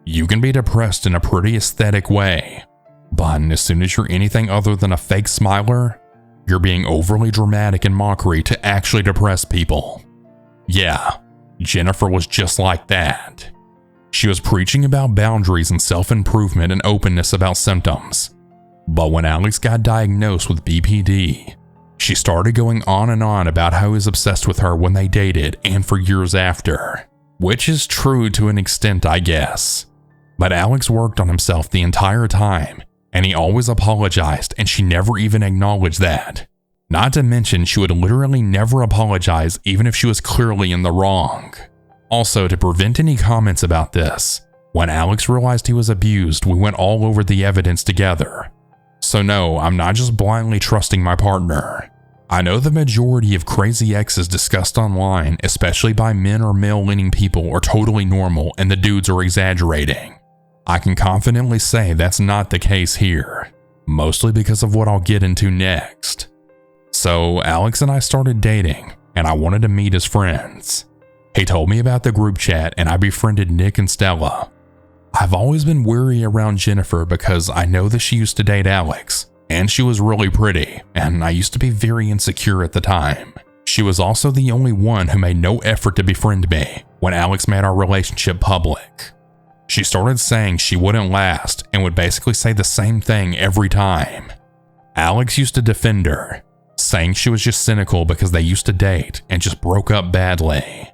[SPEAKER 1] You can be depressed in a pretty aesthetic way, but as soon as you're anything other than a fake smiler, you're being overly dramatic and mockery to actually depress people. Yeah, Jennifer was just like that. She was preaching about boundaries and self-improvement and openness about symptoms. But when Alex got diagnosed with BPD, she started going on and on about how he was obsessed with her when they dated and for years after, which is true to an extent, I guess. But Alex worked on himself the entire time, and he always apologized, and she never even acknowledged that. Not to mention, she would literally never apologize even if she was clearly in the wrong. Also, to prevent any comments about this, when Alex realized he was abused, we went all over the evidence together. So no, I'm not just blindly trusting my partner. I know the majority of crazy exes discussed online, especially by men or male-leaning people, are totally normal and the dudes are exaggerating. I can confidently say that's not the case here, mostly because of what I'll get into next. So Alex and I started dating, and I wanted to meet as friends. He told me about the group chat and I befriended Nick and Stella. I've always been wary around Jennifer because I know that she used to date Alex, and she was really pretty, and I used to be very insecure at the time. She was also the only one who made no effort to befriend me when Alex made our relationship public. She started saying she wouldn't last and would basically say the same thing every time. Alex used to defend her, saying she was just cynical because they used to date and just broke up badly.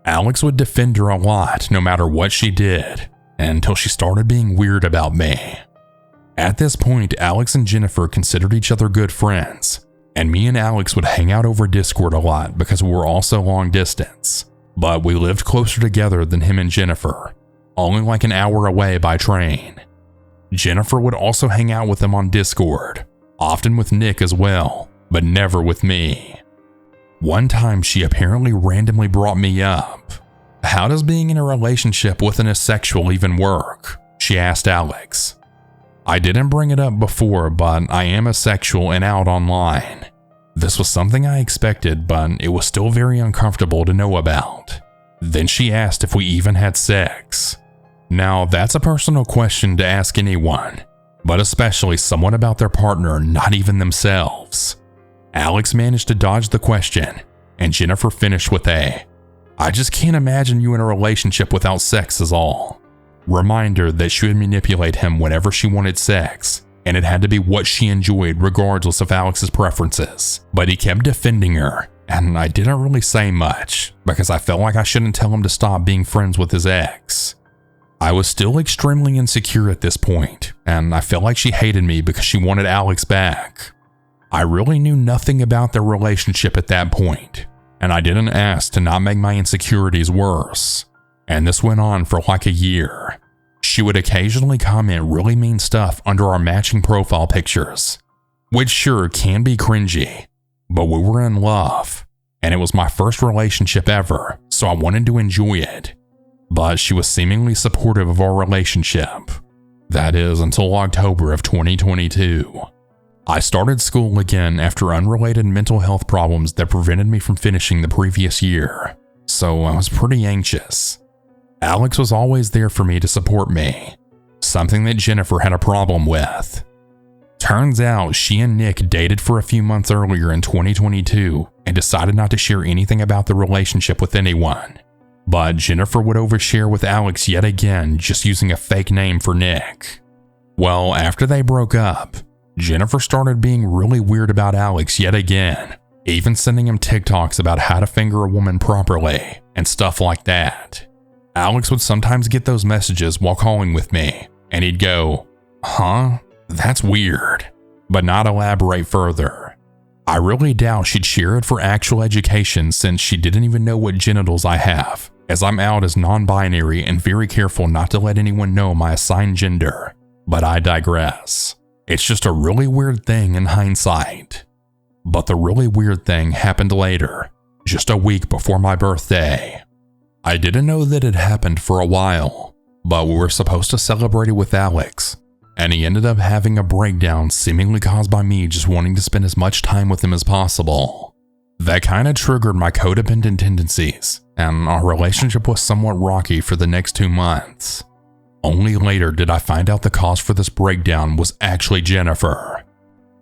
[SPEAKER 1] Alex would defend her a lot no matter what she did, until she started being weird about me. At this point, Alex and Jennifer considered each other good friends, and me and Alex would hang out over Discord a lot because we were also long distance, but we lived closer together than him and Jennifer, only like an hour away by train. Jennifer would also hang out with them on Discord, often with Nick as well, but never with me. One time she apparently randomly brought me up. "How does being in a relationship with an asexual even work?" she asked Alex. I didn't bring it up before, but I am asexual and out online. This was something I expected, but it was still very uncomfortable to know about. Then she asked if we even had sex. Now, that's a personal question to ask anyone, but especially someone about their partner, not even themselves. Alex managed to dodge the question, and Jennifer finished with "I just can't imagine you in a relationship without sex is all." Reminder that she would manipulate him whenever she wanted sex, and it had to be what she enjoyed regardless of Alex's preferences. But he kept defending her, and I didn't really say much because I felt like I shouldn't tell him to stop being friends with his ex. I was still extremely insecure at this point, and I felt like she hated me because she wanted Alex back. I really knew nothing about their relationship at that point, and I didn't ask to not make my insecurities worse. And this went on for like a year. She would occasionally comment really mean stuff under our matching profile pictures, which sure can be cringy, but we were in love, and it was my first relationship ever, so I wanted to enjoy it. But she was seemingly supportive of our relationship. That is, until October of 2022. I started school again after unrelated mental health problems that prevented me from finishing the previous year, so I was pretty anxious. Alex was always there for me to support me, something that Jennifer had a problem with. Turns out she and Nick dated for a few months earlier in 2022 and decided not to share anything about the relationship with anyone. But Jennifer would overshare with Alex yet again, just using a fake name for Nick. Well, after they broke up, Jennifer started being really weird about Alex yet again, even sending him TikToks about how to finger a woman properly and stuff like that. Alex would sometimes get those messages while calling with me, and he'd go, "Huh? That's weird," but not elaborate further. I really doubt she'd share it for actual education since she didn't even know what genitals I have, as I'm out as non-binary and very careful not to let anyone know my assigned gender, but I digress. It's just a really weird thing in hindsight. But the really weird thing happened later, just a week before my birthday. I didn't know that it happened for a while, but we were supposed to celebrate it with Alex, and he ended up having a breakdown seemingly caused by me just wanting to spend as much time with him as possible. That kinda triggered my codependent tendencies, and our relationship was somewhat rocky for the next 2 months. Only later did I find out the cause for this breakdown was actually Jennifer.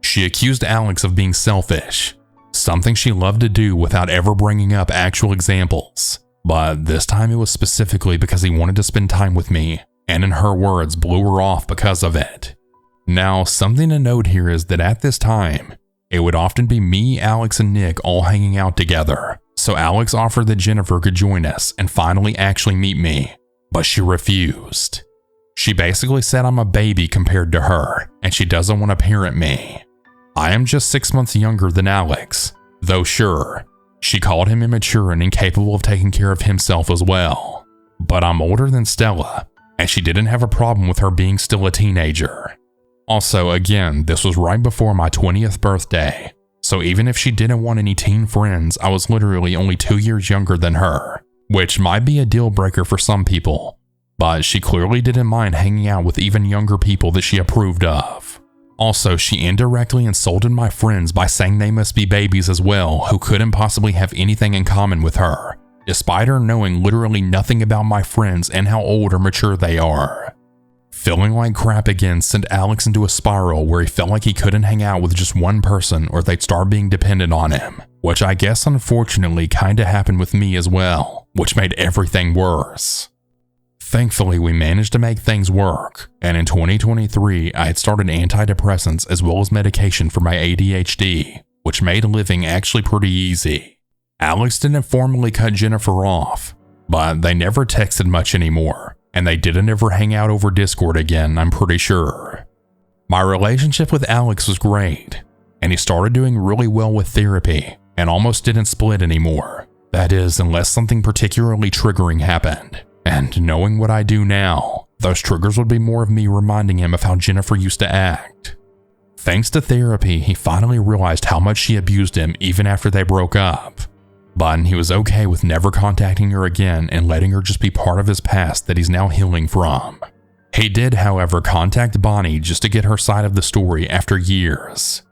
[SPEAKER 1] She accused Alex of being selfish, something she loved to do without ever bringing up actual examples. But this time it was specifically because he wanted to spend time with me, and in her words, blew her off because of it. Now, something to note here is that at this time, it would often be me, Alex, and Nick all hanging out together. So Alex offered that Jennifer could join us and finally actually meet me, but she refused. She basically said I'm a baby compared to her, and she doesn't want to parent me. I am just 6 months younger than Alex, though sure, she called him immature and incapable of taking care of himself as well. But I'm older than Stella, and she didn't have a problem with her being still a teenager. Also, again, this was right before my 20th birthday, so even if she didn't want any teen friends, I was literally only 2 years younger than her, which might be a deal breaker for some people, but she clearly didn't mind hanging out with even younger people that she approved of. Also, she indirectly insulted my friends by saying they must be babies as well who couldn't possibly have anything in common with her, despite her knowing literally nothing about my friends and how old or mature they are. Feeling like crap again sent Alex into a spiral where he felt like he couldn't hang out with just one person or they'd start being dependent on him, which I guess unfortunately kinda happened with me as well, which made everything worse. Thankfully, we managed to make things work, and in 2023, I had started antidepressants as well as medication for my ADHD, which made living actually pretty easy. Alex didn't formally cut Jennifer off, but they never texted much anymore, and they didn't ever hang out over Discord again, I'm pretty sure. My relationship with Alex was great, and he started doing really well with therapy, and almost didn't split anymore. That is, unless something particularly triggering happened. And knowing what I do now, those triggers would be more of me reminding him of how Jennifer used to act. Thanks to therapy, he finally realized how much she abused him even after they broke up. But he was okay with never contacting her again and letting her just be part of his past that he's now healing from. He did, however, contact Bonnie just to get her side of the story after years.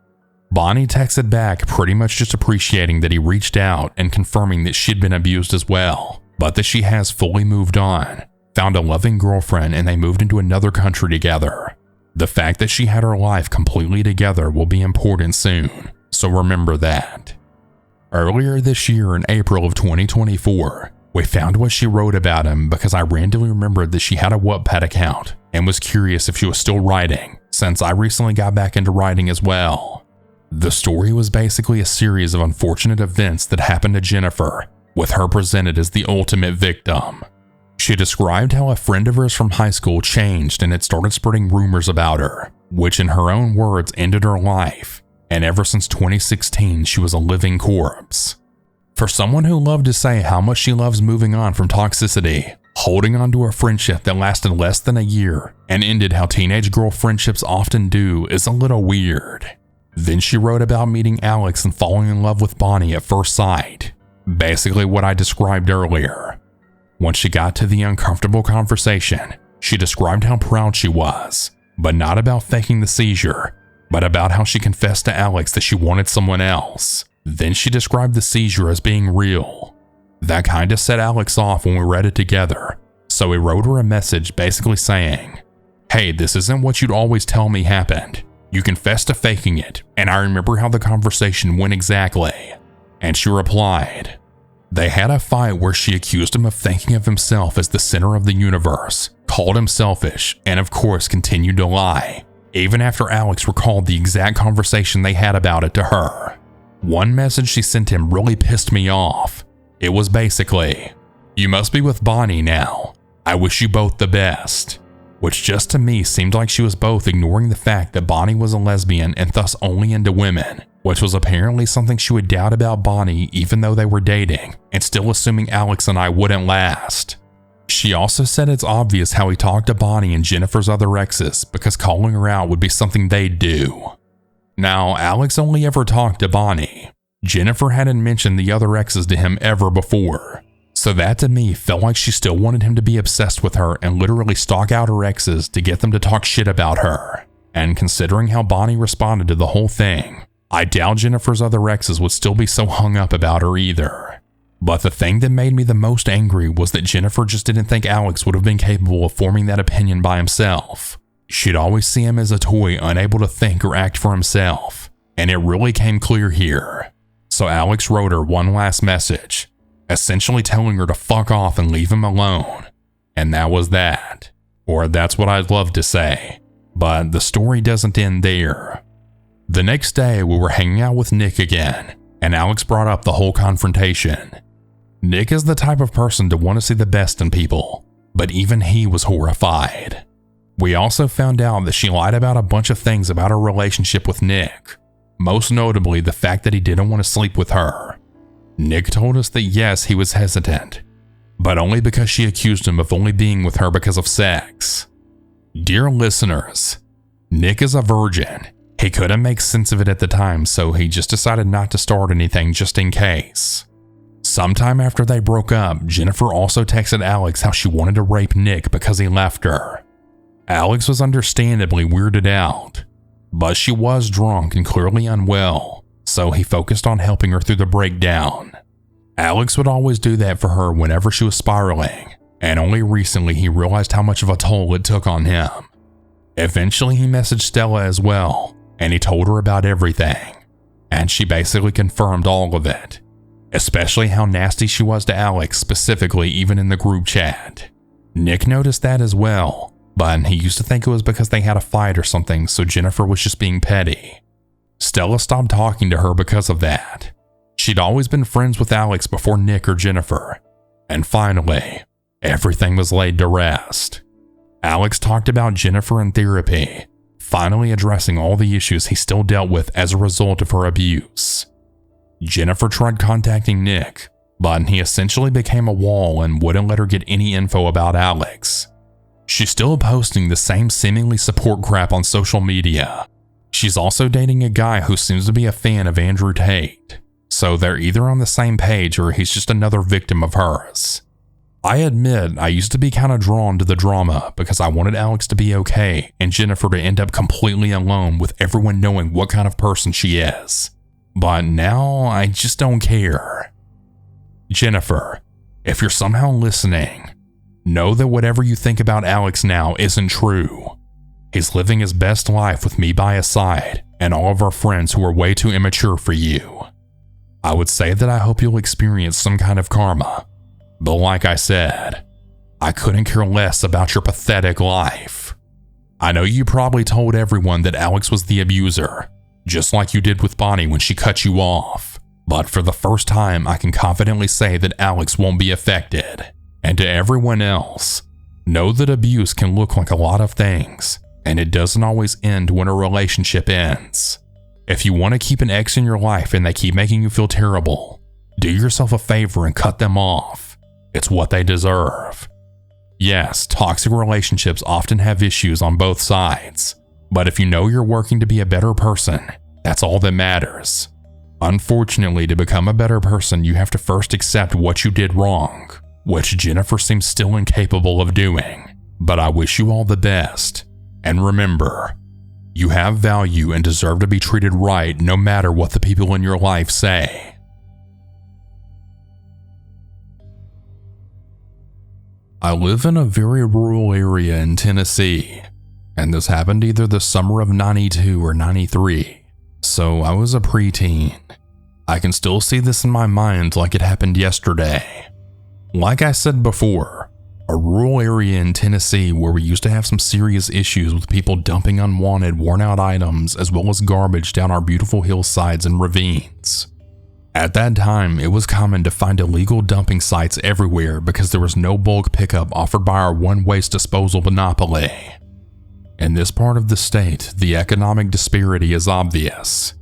[SPEAKER 1] Bonnie texted back pretty much just appreciating that he reached out and confirming that she'd been abused as well, but that she has fully moved on, found a loving girlfriend, and they moved into another country together. The fact that she had her life completely together will be important soon, so remember that. Earlier this year in April of 2024, we found what she wrote about him because I randomly remembered that she had a Wattpad account and was curious if she was still writing, since I recently got back into writing as well. The story was basically a series of unfortunate events that happened to Jennifer, with her presented as the ultimate victim. She described how a friend of hers from high school changed and had started spreading rumors about her, which in her own words ended her life, and ever since 2016 she was a living corpse. For someone who loved to say how much she loves moving on from toxicity, holding on to a friendship that lasted less than a year and ended how teenage girl friendships often do is a little weird. Then she wrote about meeting Alex and falling in love with Bonnie at first sight. Basically what I described earlier. Once she got to the uncomfortable conversation, she described how proud she was, but not about faking the seizure, but about how she confessed to Alex that she wanted someone else. Then she described the seizure as being real. That kinda set Alex off when we read it together, so he wrote her a message basically saying, "Hey, this isn't what you'd always tell me happened. You confessed to faking it, and I remember how the conversation went exactly." And she replied, "They had a fight where she accused him of thinking of himself as the center of the universe, called him selfish, and of course continued to lie, even after Alex recalled the exact conversation they had about it to her. One message she sent him really pissed me off. It was basically, 'You must be with Bonnie now. I wish you both the best.' Which just to me seemed like she was both ignoring the fact that Bonnie was a lesbian and thus only into women, which was apparently something she would doubt about Bonnie even though they were dating, and still assuming Alex and I wouldn't last. She also said it's obvious how he talked to Bonnie and Jennifer's other exes because calling her out would be something they'd do. Now, Alex only ever talked to Bonnie. Jennifer hadn't mentioned the other exes to him ever before. So that to me felt like she still wanted him to be obsessed with her and literally stalk out her exes to get them to talk shit about her. And considering how Bonnie responded to the whole thing, I doubt Jennifer's other exes would still be so hung up about her either. But the thing that made me the most angry was that Jennifer just didn't think Alex would have been capable of forming that opinion by himself. She'd always see him as a toy, unable to think or act for himself, and it really came clear here. So Alex wrote her one last message, essentially telling her to fuck off and leave him alone. And that was that. Or that's what I'd love to say. But the story doesn't end there. The next day, we were hanging out with Nick again, and Alex brought up the whole confrontation. Nick is the type of person to want to see the best in people, but even he was horrified. We also found out that she lied about a bunch of things about her relationship with Nick, most notably the fact that he didn't want to sleep with her. Nick told us that yes, he was hesitant, but only because she accused him of only being with her because of sex. Dear listeners, Nick is a virgin. He couldn't make sense of it at the time, so he just decided not to start anything just in case. Sometime after they broke up, Jennifer also texted Alex how she wanted to rape Nick because he left her. Alex was understandably weirded out, but she was drunk and clearly unwell, so he focused on helping her through the breakdown. Alex would always do that for her whenever she was spiraling, and only recently he realized how much of a toll it took on him. Eventually he messaged Stella as well, and he told her about everything, and she basically confirmed all of it, especially how nasty she was to Alex, specifically even in the group chat. Nick noticed that as well, but he used to think it was because they had a fight or something, so Jennifer was just being petty. Stella stopped talking to her because of that. She'd always been friends with Alex before Nick or Jennifer, and finally, everything was laid to rest. Alex talked about Jennifer in therapy, finally addressing all the issues he still dealt with as a result of her abuse. Jennifer tried contacting Nick, but he essentially became a wall and wouldn't let her get any info about Alex. She's still posting the same seemingly support crap on social media. She's also dating a guy who seems to be a fan of Andrew Tate, so they're either on the same page or he's just another victim of hers. I admit I used to be kind of drawn to the drama because I wanted Alex to be okay and Jennifer to end up completely alone with everyone knowing what kind of person she is. But now I just don't care. Jennifer, if you're somehow listening, know that whatever you think about Alex now isn't true. He's living his best life with me by his side and all of our friends who are way too immature for you. I would say that I hope you'll experience some kind of karma, but like I said, I couldn't care less about your pathetic life. I know you probably told everyone that Alex was the abuser, just like you did with Bonnie when she cut you off, but for the first time I can confidently say that Alex won't be affected. And to everyone else, know that abuse can look like a lot of things, and it doesn't always end when a relationship ends. If you want to keep an ex in your life and they keep making you feel terrible, do yourself a favor and cut them off. It's what they deserve. Yes, toxic relationships often have issues on both sides, but if you know you're working to be a better person, that's all that matters. Unfortunately, to become a better person, you have to first accept what you did wrong, which Jennifer seems still incapable of doing. But I wish you all the best. And remember, you have value and deserve to be treated right no matter what the people in your life say. I live in a very rural area in Tennessee, and this happened either the summer of '92 or '93, so I was a preteen. I can still see this in my mind like it happened yesterday. Like I said before, a rural area in Tennessee where we used to have some serious issues with people dumping unwanted, worn-out items as well as garbage down our beautiful hillsides and ravines. At that time, it was common to find illegal dumping sites everywhere because there was no bulk pickup offered by our one-waste disposal monopoly. In this part of the state, the economic disparity is obvious.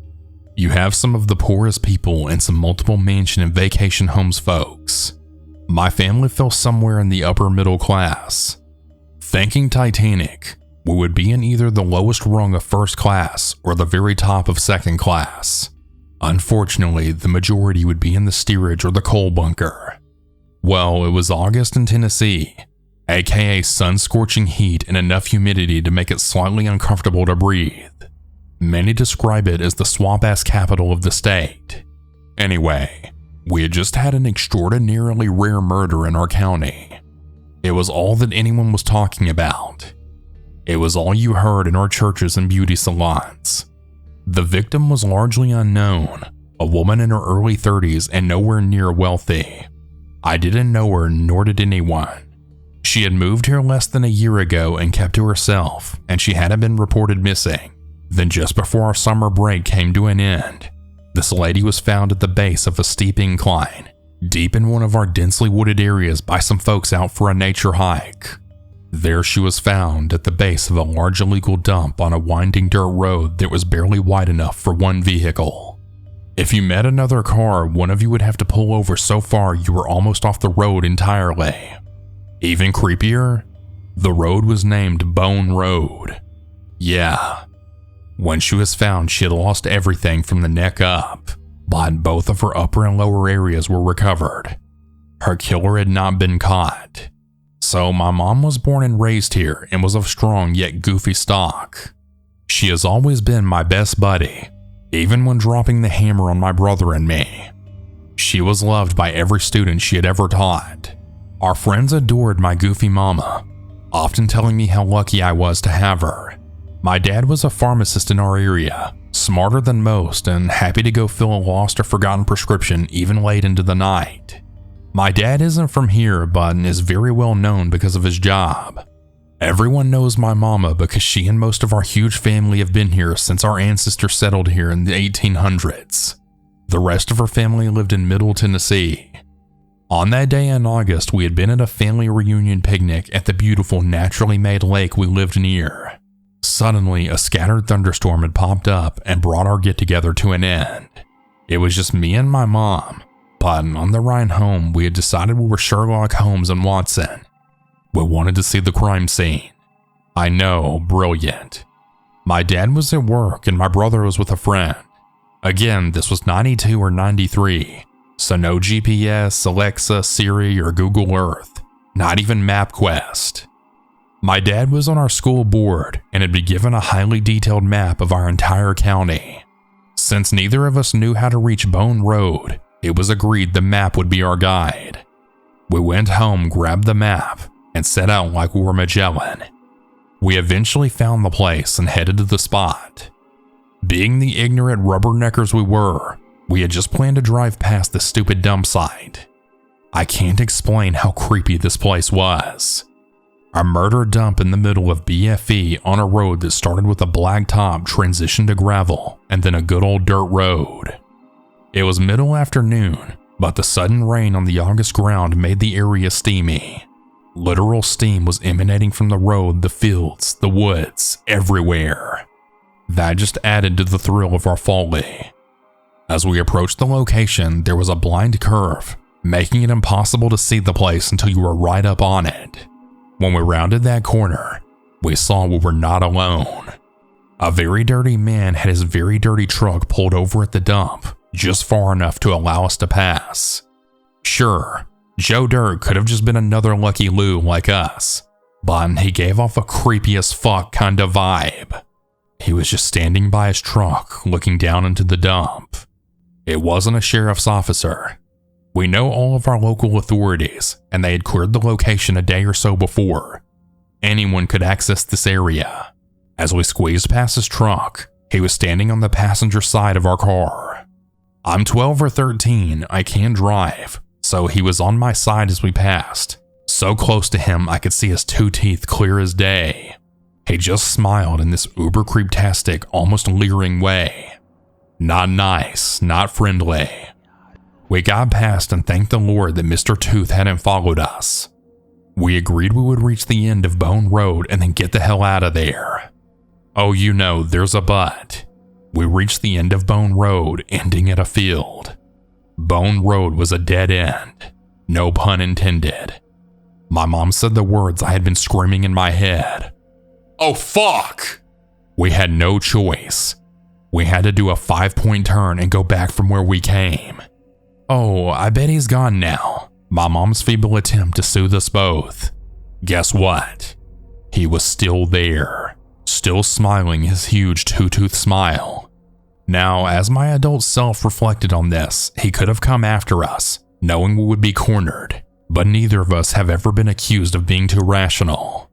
[SPEAKER 1] You have some of the poorest people and some multiple mansion and vacation homes folks. My family fell somewhere in the upper middle class. Thinking Titanic, we would be in either the lowest rung of first class or the very top of second class. Unfortunately, the majority would be in the steerage or the coal bunker. Well, it was August in Tennessee, aka sun-scorching heat and enough humidity to make it slightly uncomfortable to breathe. Many describe it as the swamp-ass capital of the state. Anyway, we had just had an extraordinarily rare murder in our county. It was all that anyone was talking about. It was all you heard in our churches and beauty salons. The victim was largely unknown, a woman in her early 30s and nowhere near wealthy. I didn't know her, nor did anyone. She had moved here less than a year ago and kept to herself, and she hadn't been reported missing. Then just before our summer break came to an end, this lady was found at the base of a steep incline, deep in one of our densely wooded areas by some folks out for a nature hike. There she was found at the base of a large illegal dump on a winding dirt road that was barely wide enough for one vehicle. If you met another car, one of you would have to pull over so far you were almost off the road entirely. Even creepier, the road was named Bone Road. Yeah. When she was found, she had lost everything from the neck up, but both of her upper and lower areas were recovered. Her killer had not been caught. So my mom was born and raised here and was of strong yet goofy stock. She has always been my best buddy, even when dropping the hammer on my brother and me. She was loved by every student she had ever taught. Our friends adored my goofy mama, often telling me how lucky I was to have her. My dad was a pharmacist in our area, smarter than most and happy to go fill a lost or forgotten prescription even late into the night. My dad isn't from here, but is very well known because of his job. Everyone knows my mama because she and most of our huge family have been here since our ancestors settled here in the 1800s. The rest of her family lived in Middle Tennessee. On that day in August, we had been at a family reunion picnic at the beautiful naturally made lake we lived near. Suddenly, a scattered thunderstorm had popped up and brought our get-together to an end. It was just me and my mom. But on the ride home, we had decided we were Sherlock Holmes and Watson. We wanted to see the crime scene. I know, brilliant. My dad was at work and my brother was with a friend. Again, this was 92 or 93, so no GPS, Alexa, Siri, or Google Earth, not even MapQuest. My dad was on our school board and had been given a highly detailed map of our entire county. Since neither of us knew how to reach Bone Road, it was agreed the map would be our guide. We went home, grabbed the map, and set out like we were Magellan. We eventually found the place and headed to the spot. Being the ignorant rubberneckers we were, we had just planned to drive past the stupid dump site. I can't explain how creepy this place was. A murder dump in the middle of BFE on a road that started with a black top, transitioned to gravel, and then a good old dirt road. It was middle afternoon, but the sudden rain on the August ground made the area steamy. Literal steam was emanating from the road, the fields, the woods, everywhere. That just added to the thrill of our folly. As we approached the location, there was a blind curve, making it impossible to see the place until you were right up on it. When we rounded that corner, we saw we were not alone. A very dirty man had his very dirty truck pulled over at the dump, just far enough to allow us to pass. Sure, Joe Dirt could have just been another Lucky Lou like us, but he gave off a creepy as fuck kind of vibe. He was just standing by his truck, looking down into the dump. It wasn't a sheriff's officer. We know all of our local authorities, and they had cleared the location a day or so before. Anyone could access this area. As we squeezed past his truck, he was standing on the passenger side of our car. I'm 12 or 13, I can drive, so he was on my side as we passed. So close to him I could see his two teeth clear as day. He just smiled in this uber-creeptastic, almost leering way. Not nice, not friendly. We got past and thanked the Lord that Mr. Tooth hadn't followed us. We agreed we would reach the end of Bone Road and then get the hell out of there. Oh, you know, there's a but. We reached the end of Bone Road, ending at a field. Bone Road was a dead end. No pun intended. My mom said the words I had been screaming in my head. Oh, fuck! We had no choice. We had to do a 5-point turn and go back from where we came. Oh, I bet he's gone now. My mom's feeble attempt to soothe us both. Guess what? He was still there. still smiling his huge two-tooth smile. Now, as my adult self reflected on this, he could have come after us, knowing we would be cornered, but neither of us have ever been accused of being too rational.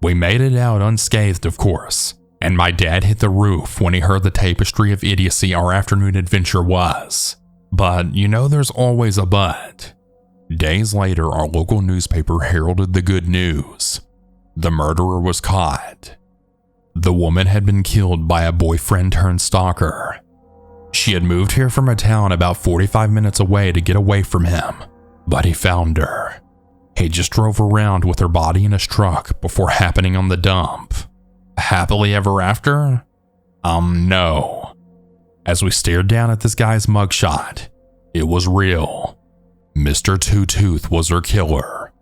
[SPEAKER 1] We made it out unscathed, of course, and my dad hit the roof when he heard the tapestry of idiocy our afternoon adventure was. But you know there's always a but. Days later, our local newspaper heralded the good news. The murderer was caught. The woman had been killed by a boyfriend turned stalker. She had moved here from a town about 45 minutes away to get away from him, but he found her. He just drove around with her body in his truck before happening on the dump. Happily ever after? No. As we stared down at this guy's mugshot, it was real. Mr. Two-Tooth was her killer.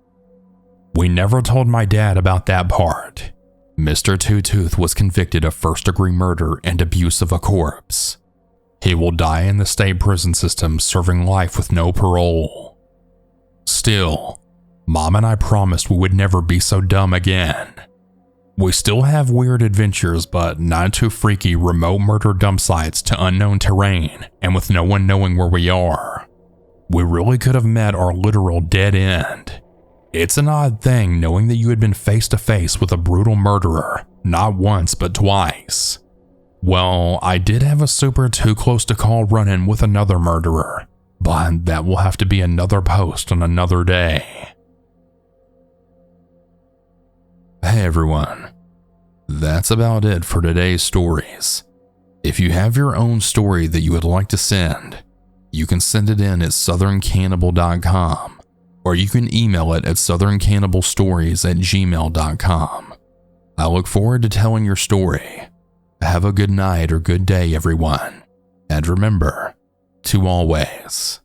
[SPEAKER 1] We never told my dad about that part. Mr. Two-Tooth was convicted of first-degree murder and abuse of a corpse. He will die in the state prison system serving life with no parole. Still, Mom and I promised we would never be so dumb again. We still have weird adventures, but not too freaky remote murder dump sites to unknown terrain and with no one knowing where we are. We really could have met our literal dead end. It's an odd thing knowing that you had been face to face with a brutal murderer, not once but twice. Well, I did have a super too close to call run-in with another murderer, but that will have to be another post on another day. Hey everyone, that's about it for today's stories. If you have your own story that you would like to send, you can send it in at southerncannibal.com, or you can email it at southerncannibalstories@gmail.com. I look forward to telling your story. Have a good night or good day, everyone, and remember to always